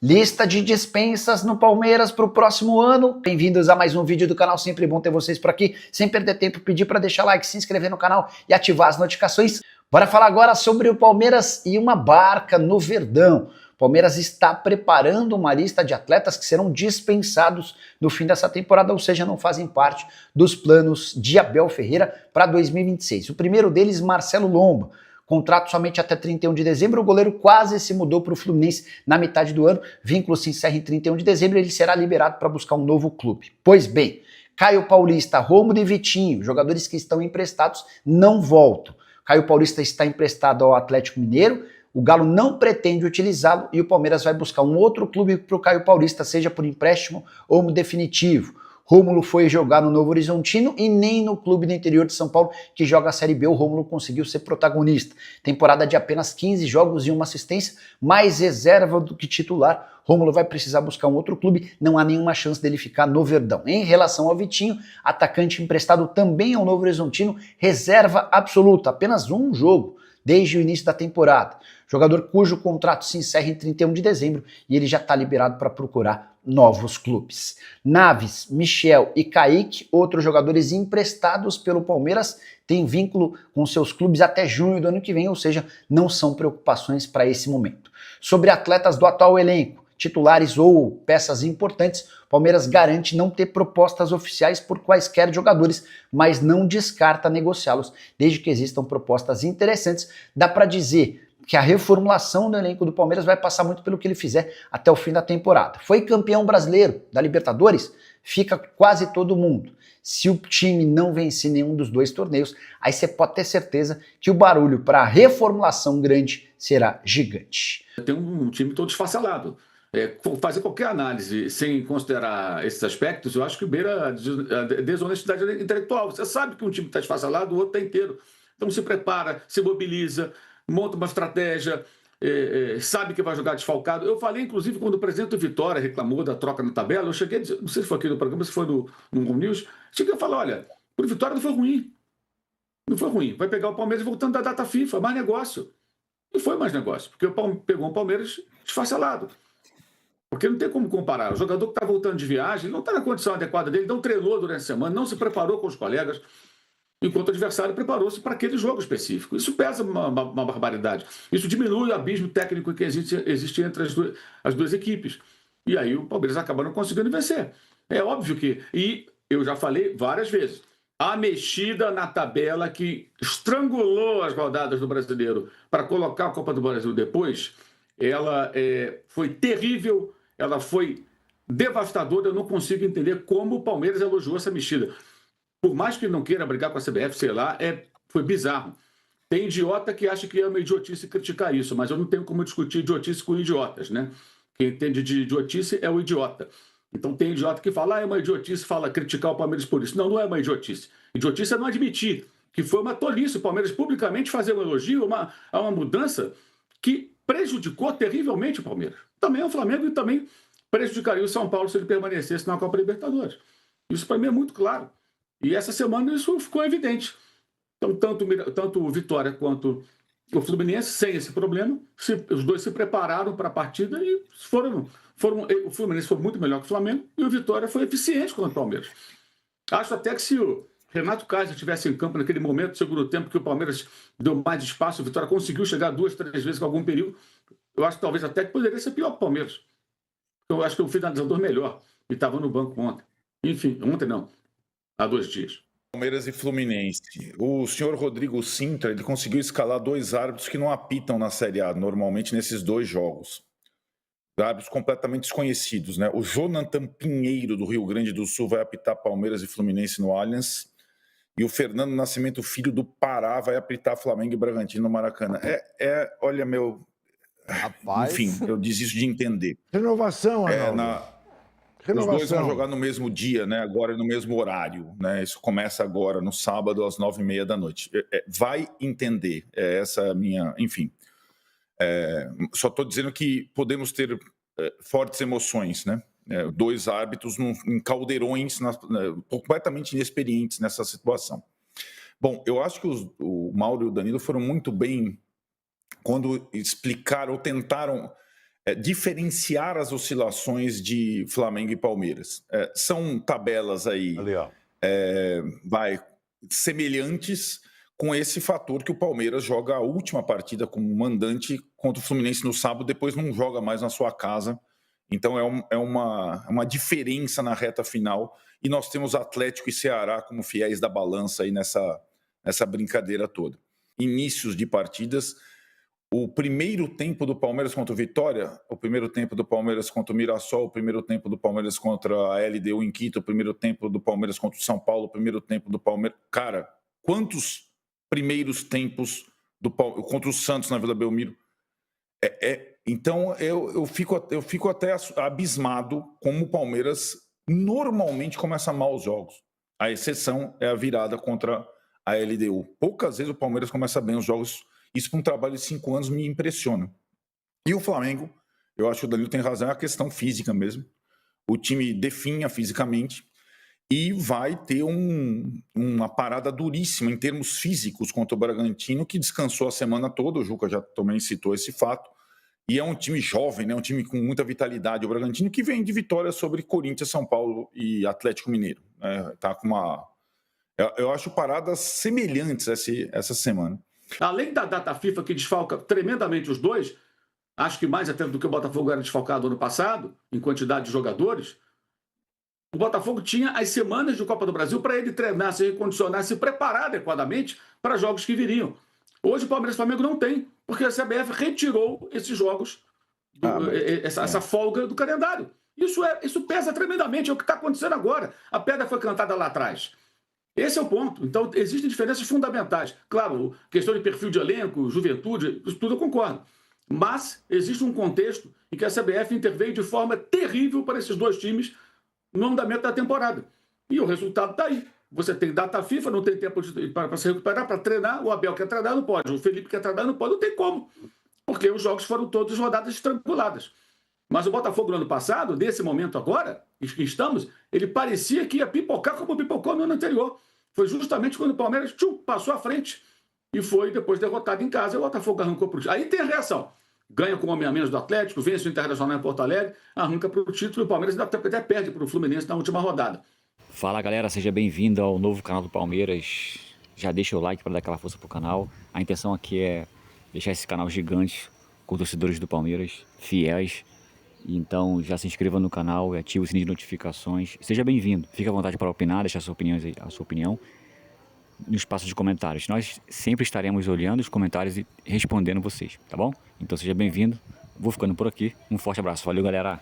Lista de dispensas no Palmeiras para o próximo ano. Bem-vindos a mais um vídeo do canal, sempre bom ter vocês por aqui. Sem perder tempo, pedir para deixar like, se inscrever no canal e ativar as notificações. Bora falar agora sobre o Palmeiras e uma barca no Verdão. O Palmeiras está preparando uma lista de atletas que serão dispensados no fim dessa temporada, ou seja, não fazem parte dos planos de Abel Ferreira para 2026. O primeiro deles, Marcelo Lomba. Contrato somente até 31 de dezembro, o goleiro quase se mudou para o Fluminense na metade do ano, vínculo se encerra em 31 de dezembro e ele será liberado para buscar um novo clube. Pois bem, Caio Paulista, Rômulo e Vitinho, jogadores que estão emprestados, não voltam. Caio Paulista está emprestado ao Atlético Mineiro, o Galo não pretende utilizá-lo e o Palmeiras vai buscar um outro clube para o Caio Paulista, seja por empréstimo ou no definitivo. Rômulo foi jogar no Novo Horizontino e nem no clube do interior de São Paulo, que joga a Série B, o Rômulo conseguiu ser protagonista. Temporada de apenas 15 jogos e uma assistência, mais reserva do que titular. Rômulo vai precisar buscar um outro clube, não há nenhuma chance dele ficar no Verdão. Em relação ao Vitinho, atacante emprestado também ao Novo Horizontino, reserva absoluta, apenas um jogo desde o início da temporada. Jogador cujo contrato se encerra em 31 de dezembro e ele já está liberado para procurar novos clubes. Naves, Michel e Kaique, outros jogadores emprestados pelo Palmeiras, têm vínculo com seus clubes até junho do ano que vem, ou seja, não são preocupações para esse momento. Sobre atletas do atual elenco, titulares ou peças importantes, o Palmeiras garante não ter propostas oficiais por quaisquer jogadores, mas não descarta negociá-los, desde que existam propostas interessantes. Dá para dizer que a reformulação do elenco do Palmeiras vai passar muito pelo que ele fizer até o fim da temporada. Foi campeão brasileiro da Libertadores? Fica quase todo mundo. Se o time não vencer nenhum dos dois torneios, aí você pode ter certeza que o barulho para a reformulação grande será gigante. Tem um time todo esfacelado. Fazer qualquer análise sem considerar esses aspectos, eu acho que beira a desonestidade intelectual. Você sabe que um time está esfacelado, o outro está inteiro. Então se prepara, se mobiliza, monta uma estratégia, sabe que vai jogar desfalcado. Eu falei, inclusive, quando o presidente do Vitória reclamou da troca na tabela, eu cheguei a dizer, não sei se foi aqui no programa, se foi no News, cheguei a falar, olha, o Vitória não foi ruim. Não foi ruim. Vai pegar o Palmeiras voltando da data FIFA, mais negócio. E foi mais negócio, porque pegou o Palmeiras desfacelado. Porque não tem como comparar. O jogador que está voltando de viagem não está na condição adequada dele, não treinou durante a semana, não se preparou com os colegas, enquanto o adversário preparou-se para aquele jogo específico. Isso pesa uma barbaridade. Isso diminui o abismo técnico que existe entre as duas equipes. E aí o Palmeiras acaba não conseguindo vencer. É óbvio que... E eu já falei várias vezes, a mexida na tabela que estrangulou as rodadas do Brasileiro para colocar a Copa do Brasil depois, ela foi terrível, ela foi devastadora. Eu não consigo entender como o Palmeiras elogiou essa mexida. Por mais que não queira brigar com a CBF, sei lá, foi bizarro. Tem idiota que acha que é uma idiotice criticar isso, mas eu não tenho como discutir idiotice com idiotas, né? Quem entende de idiotice é o idiota. Então tem idiota que fala, é uma idiotice, criticar o Palmeiras por isso. Não, não é uma idiotice. Idiotice é não admitir que foi uma tolice o Palmeiras publicamente fazer um elogio a uma mudança que prejudicou terrivelmente o Palmeiras. Também o Flamengo e também prejudicaria o São Paulo se ele permanecesse na Copa Libertadores. Isso para mim é muito claro. E essa semana isso ficou evidente. Então, tanto o Vitória quanto o Fluminense, sem esse problema, os dois se prepararam para a partida e o Fluminense foi muito melhor que o Flamengo e o Vitória foi eficiente contra o Palmeiras. Acho até que se o Renato Kaiser estivesse em campo naquele momento, no segundo tempo, que o Palmeiras deu mais espaço, o Vitória conseguiu chegar 2, 3 vezes com algum perigo, eu acho que talvez até que poderia ser pior que o Palmeiras. Eu acho que o finalizador melhor e estava no banco ontem. Enfim, ontem não. Há 2 dias. Palmeiras e Fluminense. O senhor Rodrigo Sintra, ele conseguiu escalar 2 árbitros que não apitam na Série A, normalmente nesses 2 jogos. Árbitros completamente desconhecidos, né? O Jonathan Pinheiro, do Rio Grande do Sul, vai apitar Palmeiras e Fluminense no Allianz. E o Fernando Nascimento Filho, do Pará, vai apitar Flamengo e Bragantino no Maracanã. Olha, meu... Rapaz... Enfim, eu desisto de entender. Renovação, Arnaldo. Os dois vão jogar no mesmo dia, né? Agora no mesmo horário, né? Isso começa agora, no sábado, às 9h30 da noite. Vai entender, essa minha... Enfim, só estou dizendo que podemos ter fortes emoções, né? 2 árbitros em caldeirões completamente inexperientes nessa situação. Bom, eu acho que o Mauro e o Danilo foram muito bem quando explicaram ou tentaram diferenciar as oscilações de Flamengo e Palmeiras. São tabelas aí Ali, ó. Semelhantes, com esse fator que o Palmeiras joga a última partida como mandante contra o Fluminense no sábado, depois não joga mais na sua casa. Então é uma diferença na reta final, e nós temos Atlético e Ceará como fiéis da balança aí nessa brincadeira toda. Inícios de partidas, o primeiro tempo do Palmeiras contra o Vitória, o primeiro tempo do Palmeiras contra o Mirassol, o primeiro tempo do Palmeiras contra a LDU em Quito, o primeiro tempo do Palmeiras contra o São Paulo, o primeiro tempo do Palmeiras... Cara, quantos primeiros tempos contra o Santos na Vila Belmiro? Então eu fico até abismado como o Palmeiras normalmente começa mal os jogos. A exceção é a virada contra a LDU. Poucas vezes o Palmeiras começa bem os jogos. Isso, para um trabalho de 5 anos, me impressiona. E o Flamengo, eu acho que o Danilo tem razão, é a questão física mesmo. O time definha fisicamente e vai ter uma parada duríssima em termos físicos contra o Bragantino, que descansou a semana toda. O Juca já também citou esse fato. E é um time jovem, né? Um time com muita vitalidade, o Bragantino, que vem de vitória sobre Corinthians, São Paulo e Atlético Mineiro. Tá com eu acho paradas semelhantes essa semana. Além da data FIFA, que desfalca tremendamente os dois, acho que mais até do que o Botafogo era desfalcado ano passado, em quantidade de jogadores, o Botafogo tinha as semanas de Copa do Brasil para ele treinar, se recondicionar, se preparar adequadamente para jogos que viriam. Hoje o Palmeiras e o Flamengo não tem, porque a CBF retirou esses jogos, essa folga do calendário. Isso pesa tremendamente, é o que está acontecendo agora. A pedra foi cantada lá atrás. Esse é o ponto. Então, existem diferenças fundamentais. Claro, questão de perfil de elenco, juventude, isso tudo eu concordo. Mas existe um contexto em que a CBF interveio de forma terrível para esses dois times no andamento da temporada. E o resultado está aí. Você tem data FIFA, não tem tempo para se recuperar, para treinar. O Abel quer treinar, não pode. O Felipe quer treinar, não pode. Não tem como. Porque os jogos foram todas rodadas estranguladas. Mas o Botafogo, no ano passado, nesse momento agora, que estamos, ele parecia que ia pipocar como pipocou no ano anterior. Foi justamente quando o Palmeiras passou à frente e foi depois derrotado em casa. E o Botafogo arrancou para o título. Aí tem a reação. Ganha com o homem a menos do Atlético, vence o Internacional em Porto Alegre, arranca para o título e o Palmeiras até perde para o Fluminense na última rodada. Fala galera, seja bem-vindo ao novo canal do Palmeiras. Já deixa o like para dar aquela força pro canal. A intenção aqui é deixar esse canal gigante com torcedores do Palmeiras, fiéis. Então já se inscreva no canal e ative o sininho de notificações. Seja bem-vindo, fique à vontade para opinar, deixar a sua opinião no espaço de comentários. Nós sempre estaremos olhando os comentários e respondendo vocês, tá bom? Então seja bem-vindo, vou ficando por aqui. Um forte abraço, valeu galera!